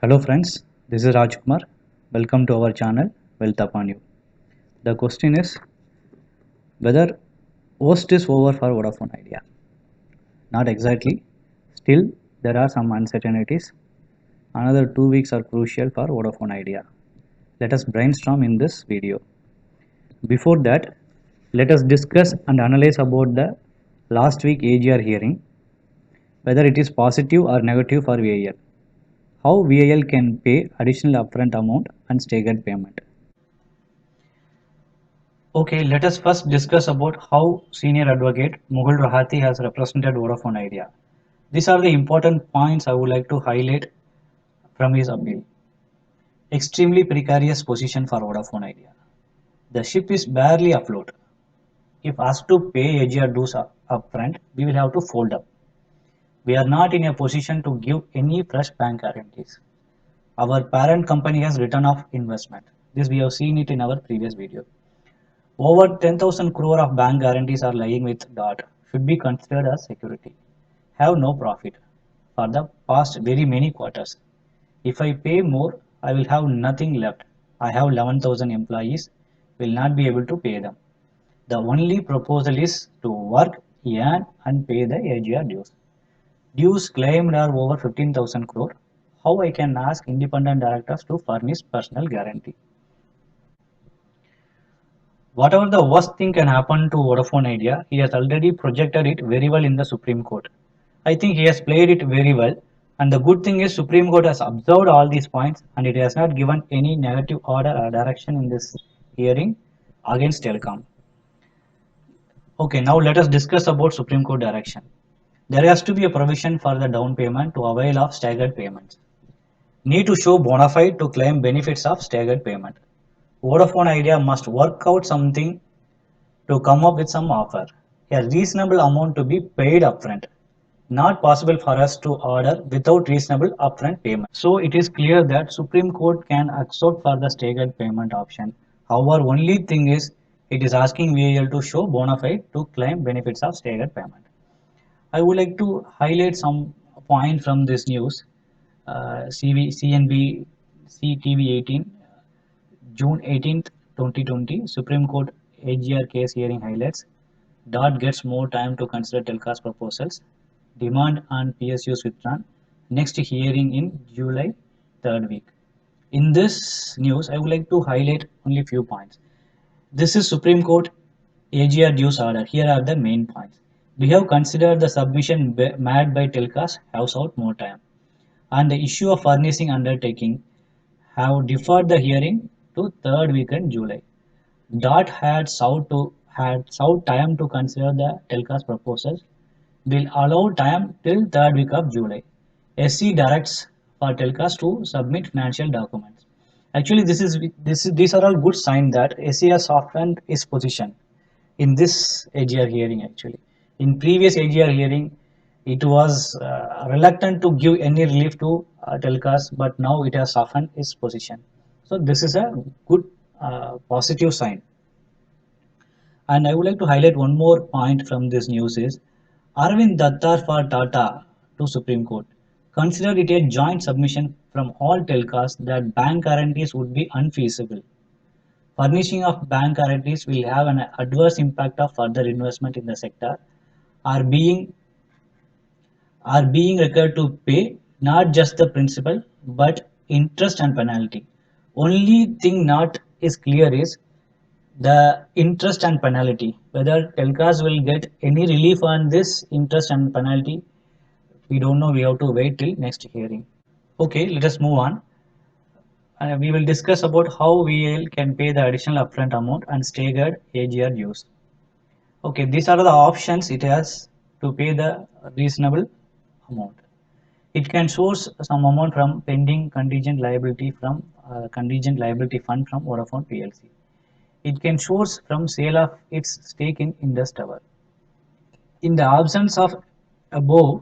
Hello friends, this is Rajkumar. Welcome to our channel Wealth Upon You. The question is whether worst is over for Vodafone Idea. Not exactly. Still, there are some uncertainties. Another 2 weeks are crucial for Vodafone Idea. Let us brainstorm in this video. Before that, let us discuss and analyze about the last week AGR hearing, whether it is positive or negative for VIL, how VIL can pay additional upfront amount and staggered payment. Okay, let us first discuss about how senior advocate Mughal Rahati has represented Vodafone Idea. These are the important points I would like to highlight from his appeal. Extremely precarious position for Vodafone Idea. The ship is barely afloat. If asked to pay AGR dues upfront, we will have to fold up. We are not in a position to give any fresh bank guarantees. Our parent company has written off investment. This we have seen it in our previous video. Over 10,000 crore of bank guarantees are lying with DOT should be considered as security. Have no profit for the past very many quarters. If I pay more, I will have nothing left. I have 11,000 employees, will not be able to pay them. The only proposal is to work, earn and pay the AGR dues. Dues claimed are over 15,000 crore. How I can ask independent directors to furnish personal guarantee? Whatever the worst thing can happen to Vodafone Idea, he has already projected it very well in the Supreme Court. I think he has played it very well. And the good thing is Supreme Court has observed all these points and it has not given any negative order or direction in this hearing against telecom. Okay, now let us discuss about Supreme Court direction. There has to be a provision for the down payment to avail of staggered payments. Need to show bona fide to claim benefits of staggered payment. Vodafone Idea must work out something to come up with some offer. A reasonable amount to be paid upfront. Not possible for us to order without reasonable upfront payment. So it is clear that Supreme Court can accept for the staggered payment option. However, only thing is it is asking VIL to show bona fide to claim benefits of staggered payment. I would like to highlight some point from this news. CNB CTV 18 June 18th, 2020 Supreme Court AGR case hearing highlights. DOT gets more time to consider telecast proposals. Demand on PSUs withdrawn. Next hearing in July 3rd week. In this news, I would like to highlight only few points. This is Supreme Court AGR dues order. Here are the main points. We have considered the submission made by telecast have sought more time. On the issue of furnishing undertaking, have deferred the hearing to third week in July. DOT had sought time to consider the telecast proposals will allow time till third week of July. SC directs for telecast to submit financial documents. Actually, these are all good sign that SC has softened its position in this AGR hearing. Actually, in previous AGR hearing, it was reluctant to give any relief to telecast, but now it has softened its position. So this is a good positive sign. And I would like to highlight one more point from this news is Arvind Dattar for Tata to Supreme Court considered it a joint submission from all telecasts that bank guarantees would be unfeasible. Furnishing of bank guarantees will have an adverse impact of further investment in the sector are being required to pay not just the principal but interest and penalty. Only thing not is clear is the interest and penalty. Whether telecast will get any relief on this interest and penalty, we don't know. We have to wait till next hearing. Okay, let us move on. We will discuss about how VL can pay the additional upfront amount and staggered AGR dues. Okay, these are the options it has to pay the reasonable amount. It can source some amount from pending contingent liability fund from Vodafone PLC. It can source from sale of its stake in Indus Tower. In the absence of above,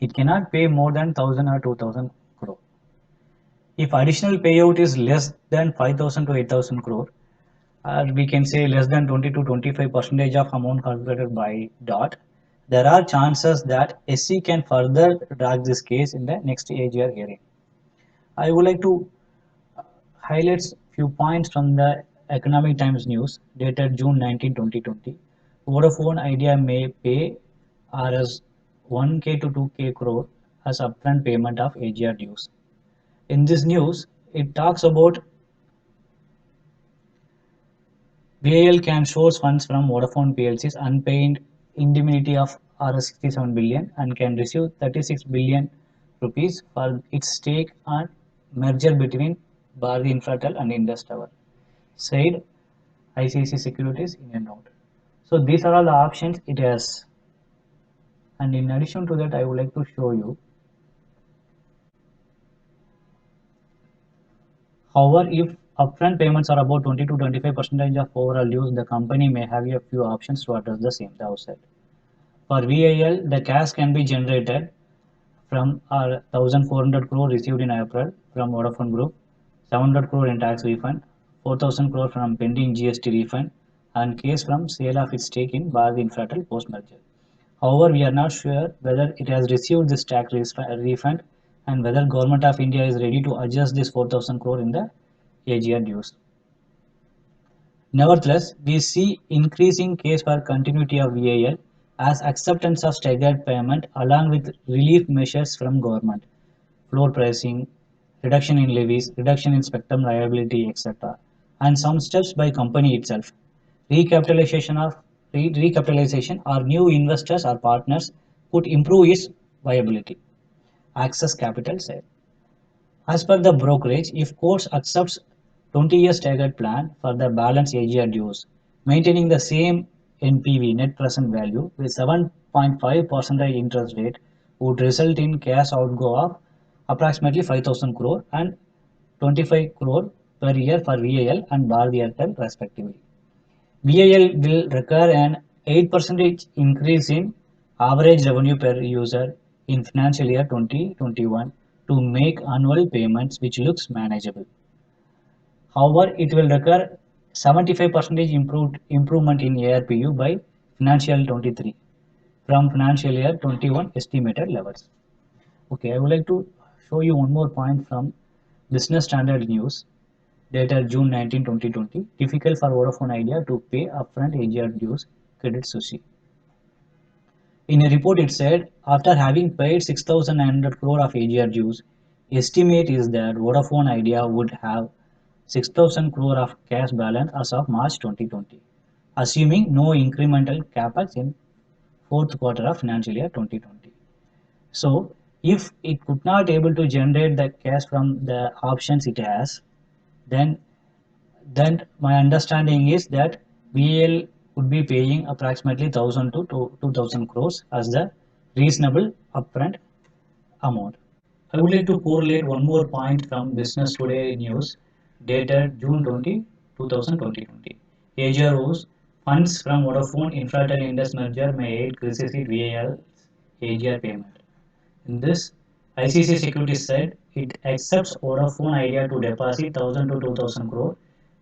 it cannot pay more than 1,000 or 2,000 crore. If additional payout is less than 5,000 to 8,000 crore, or we can say less than 20 to 25% of amount calculated by DOT, there are chances that SC can further drag this case in the next AGR hearing. I would like to highlight few points from the Economic Times news dated June 19, 2020. Vodafone Idea may pay Rs 1k to 2k crore as upfront payment of AGR dues. In this news, it talks about VIL can source funds from Vodafone PLC's unpaid indemnity of Rs 67 billion and can receive 36 billion rupees for its stake on merger between Bharti Infratel and Indus Tower, said ICICI Securities in a note. So these are all the options it has. And in addition to that, I would like to show you. However, if upfront payments are about 20 to 25% of overall dues, the company may have a few options to address the same. The outset. For VIL, the cash can be generated from our 1,400 crore received in April from Vodafone Group, 700 crore in tax refund, 4,000 crore from pending GST refund, and case from sale of its stake in Bharti Infratel post-merger. However, we are not sure whether it has received this tax refund and whether Government of India is ready to adjust this 4,000 crore in the AGR dues. Nevertheless, we see increasing case for continuity of VIL as acceptance of staggered payment along with relief measures from government, floor pricing, reduction in levies, reduction in spectrum liability, etc., and some steps by company itself. Recapitalization of recapitalization or new investors or partners could improve its viability. Access capital sale. As per the brokerage, if courts accepts 20-year staggered plan for the balance AGR dues, maintaining the same NPV net present value with 7.5% interest rate would result in cash outgo of approximately 5,000 crore and 25 crore per year for VIL and Bharti Airtel respectively. VIL will require an 8% increase in average revenue per user in financial year 2021 to make annual payments which looks manageable. However, it will require 75% improvement in ARPU by financial 23 from financial year 21 estimated levels. Okay, I would like to show you one more point from Business Standard News dated June 19, 2020. Difficult for Vodafone Idea to pay upfront AGR dues, Credit Suisse. In a report, it said after having paid 6,900 crore of AGR dues, estimate is that Vodafone Idea would have 6,000 crore of cash balance as of March 2020, assuming no incremental capex in fourth quarter of financial year 2020. So, if it could not able to generate the cash from the options it has, then then my understanding is that VL would be paying approximately 1,000 to 2,000 crores as the reasonable upfront amount. I would like to correlate one more point from Business Today news dated June 20, 2020. AGRO's funds from Vodafone Infratel Indus merger may aid crisis in VAL's AGR payment. In this, ICICI Securities said it accepts Vodafone Idea to deposit 1,000 to 2,000 crore,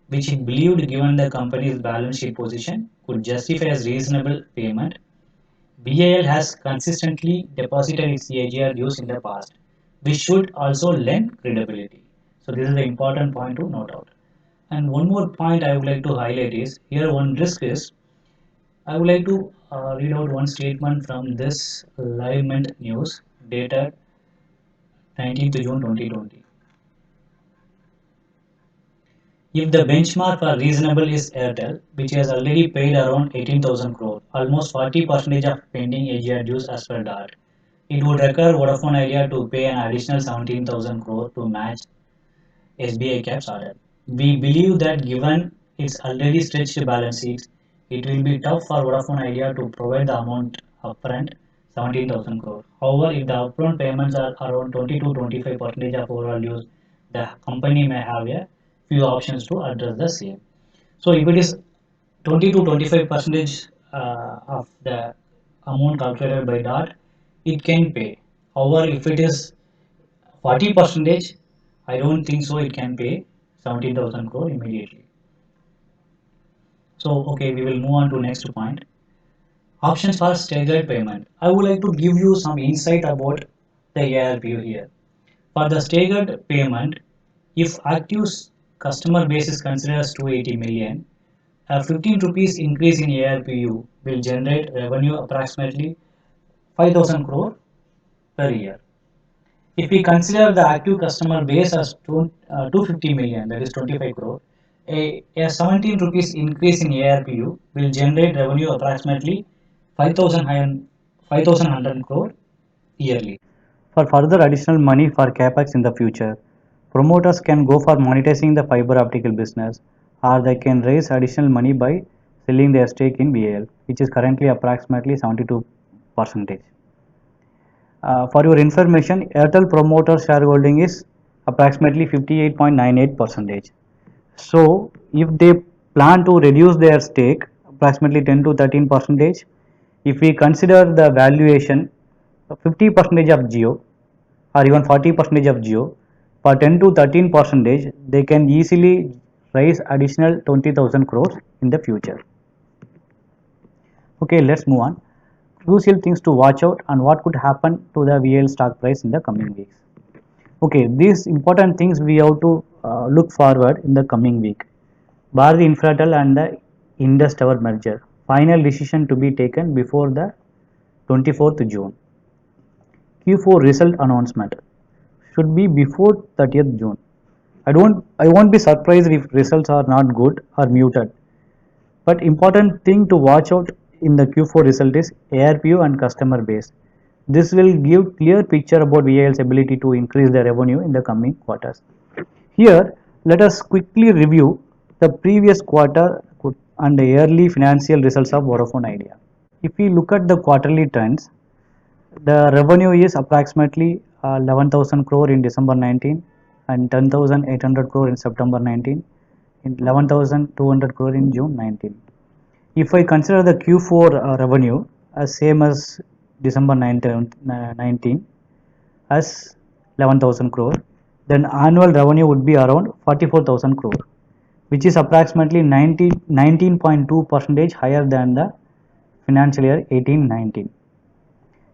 which it believed given the company's balance sheet position could justify as reasonable payment. BIL has consistently deposited its AGR dues in the past, which should also lend credibility. So this is the important point to note out. And one more point I would like to highlight is here one risk is I would like to read out one statement from this Live Mint news dated 19th June 2020. If the benchmark for reasonable is Airtel, which has already paid around 18,000 crore, almost 40% of pending AGR dues as per DART, it would require Vodafone Idea to pay an additional 17,000 crore to match SBI Cap's order. We believe that given its already stretched balance sheet, it will be tough for Vodafone Idea to provide the amount upfront 17,000 crore. However, if the upfront payments are around 20 to 25% of overall dues, the company may have a few options to address the same. So if it is 20 to 25 percentage of the amount calculated by DART, it can pay. However, if it is 40 percentage, I don't think so. It can pay 17,000 crore immediately. So okay, we will move on to next point. Options for staggered payment. I would like to give you some insight about the ARPU here. For the staggered payment, if active customer base is considered as 280 million, a 15 rupees increase in ARPU will generate revenue approximately 5,000 crore per year. If we consider the active customer base as 250 million, that is 25 crore, a 17 rupees increase in ARPU will generate revenue approximately 5,100 crore yearly. For further additional money for capex in the future, promoters can go for monetizing the fiber optical business, or they can raise additional money by selling their stake in VAL, which is currently approximately 72%. For your information, Airtel promoter shareholding is approximately 58.98%. So, if they plan to reduce their stake approximately 10 to 13%, if we consider the valuation 50% of Geo or even 40% of Geo, for 10 to 13%, they can easily raise additional 20,000 crores in the future. Okay, let's move on. Crucial things to watch out and what could happen to the VL stock price in the coming weeks. Okay, these important things we have to look forward in the coming week. Bharti Infratel and the Indus Tower merger. Final decision to be taken before the 24th June. Q4 result announcement should be before 30th June. I won't be surprised if results are not good or muted. But important thing to watch out in the Q4 result is ARPU and customer base. This will give clear picture about VIL's ability to increase the revenue in the coming quarters. Here, let us quickly review the previous quarter and the yearly financial results of Vodafone Idea. If we look at the quarterly trends, the revenue is approximately 11,000 crore in December 19 and 10,800 crore in September 19, 11,200 crore in June 19. If I consider the Q4 revenue as same as December 19 as 11,000 crore, then annual revenue would be around 44,000 crore, which is approximately 19.2% higher than the financial year 18-19.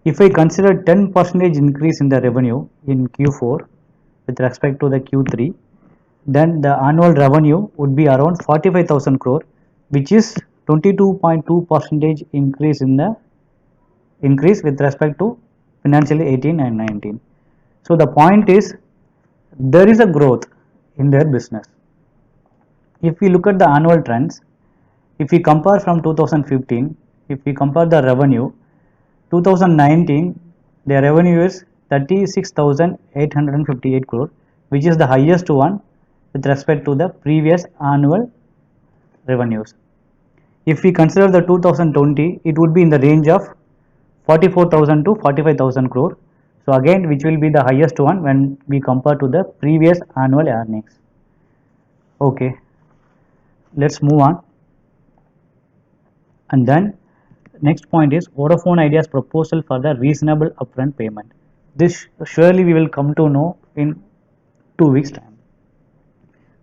If I consider 10% increase in the revenue in Q4 with respect to the Q3, then the annual revenue would be around 45,000 crore, which is 22.2% increase with respect to financial 18 and 19. So the point is there is a growth in their business. If we look at the annual trends, if we compare from 2015, if we compare the revenue, 2019 their revenue is 36,858 crore, which is the highest one with respect to the previous annual revenues. If we consider the 2020, it would be in the range of 44,000 to 45,000 crore. So again, which will be the highest one when we compare to the previous annual earnings. Okay, let's move on. And then next point is Vodafone Idea's proposal for the reasonable upfront payment. This surely we will come to know in 2 weeks time.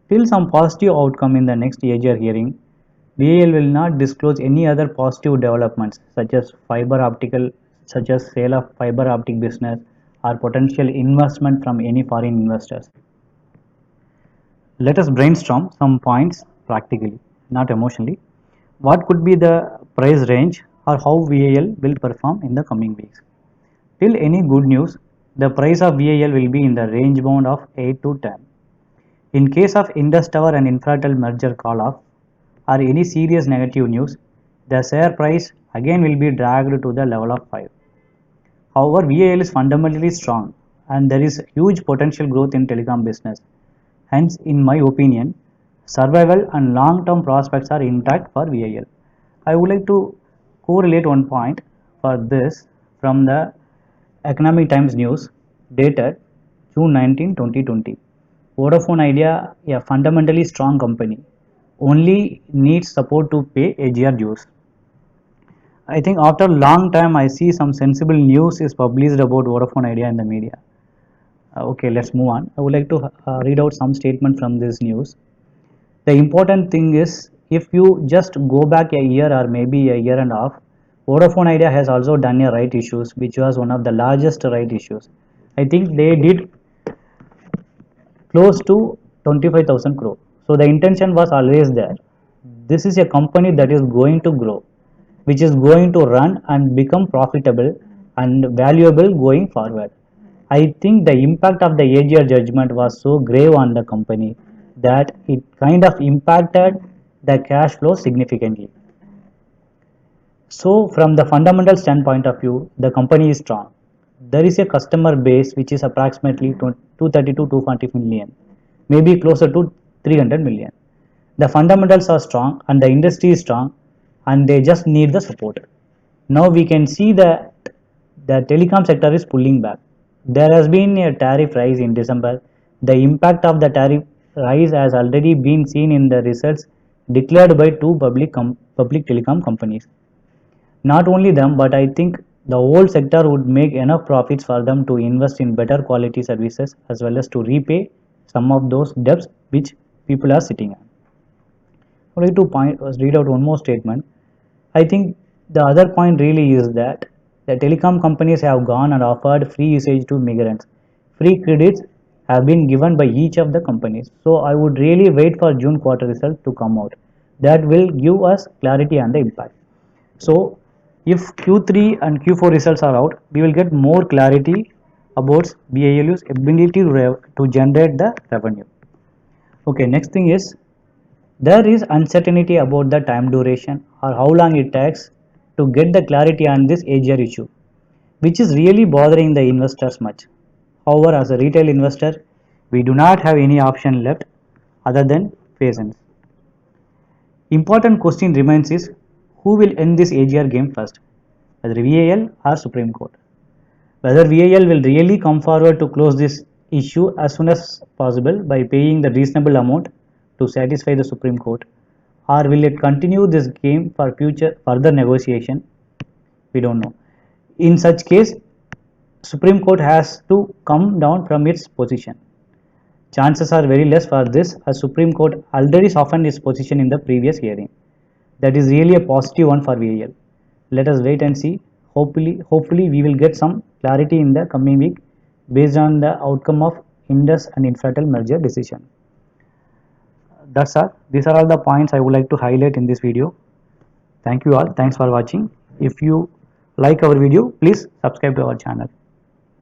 Till some positive outcome in the next AGR hearing, VIL will not disclose any other positive developments such as sale of fiber optic business or potential investment from any foreign investors. Let us brainstorm some points practically, not emotionally. What could be the price range or how VIL will perform in the coming weeks? Till any good news, the price of VIL will be in the range bound of 8 to 10. In case of Indus Tower and Infratel merger call off or any serious negative news, the share price again will be dragged to the level of 5. However, VIL is fundamentally strong and there is huge potential growth in telecom business. Hence, in my opinion, survival and long-term prospects are intact for VIL. I would like to correlate one point for this from the Economic Times news dated June 19, 2020. Vodafone Idea, a fundamentally strong company, only needs support to pay AGR dues. I think after a long time I see some sensible news is published about Vodafone Idea in the media. Okay, let's move on. I would like to read out some statement from this news. The important thing is if you just go back a year or maybe a year and a half, Vodafone Idea has also done a right issues which was one of the largest right issues. I think they did close to 25,000 crore. So the intention was always there. This is a company that is going to grow, which is going to run and become profitable and valuable going forward. I think the impact of the AGR judgment was so grave on the company that it kind of impacted the cash flow significantly. So, from the fundamental standpoint of view, the company is strong. There is a customer base which is approximately 230 to 240 million, maybe closer to 300 million. The fundamentals are strong and the industry is strong and they just need the support. Now we can see that the telecom sector is pulling back. There has been a tariff rise in December. The impact of the tariff rise has already been seen in the results declared by two public telecom companies. Not only them, but I think the whole sector would make enough profits for them to invest in better quality services as well as to repay some of those debts which people are sitting on. I would like to read out one more statement. I think the other point really is that the telecom companies have gone and offered free usage to migrants. Free credits have been given by each of the companies. So I would really wait for June quarter result to come out. That will give us clarity on the impact. So if Q3 and Q4 results are out, we will get more clarity about BILU's ability to generate the revenue. Okay, next thing is there is uncertainty about the time duration or how long it takes to get the clarity on this AGR issue, which is really bothering the investors much. However, as a retail investor, we do not have any option left other than patience. Important question remains is who will end this AGR game first, whether VAL or Supreme Court. Whether VAL will really come forward to close this issue as soon as possible by paying the reasonable amount to satisfy the Supreme Court, or will it continue this game for future further negotiation? We don't know. In such case, Supreme Court has to come down from its position. Chances are very less for this as Supreme Court already softened its position in the previous hearing. That is really a positive one for VAL. Let us wait and see. Hopefully we will get some clarity in the coming week based on the outcome of Indus and Infratel merger decision. That's all. These are all the points I would like to highlight in this video. Thank you all. Thanks for watching. If you like our video, please subscribe to our channel.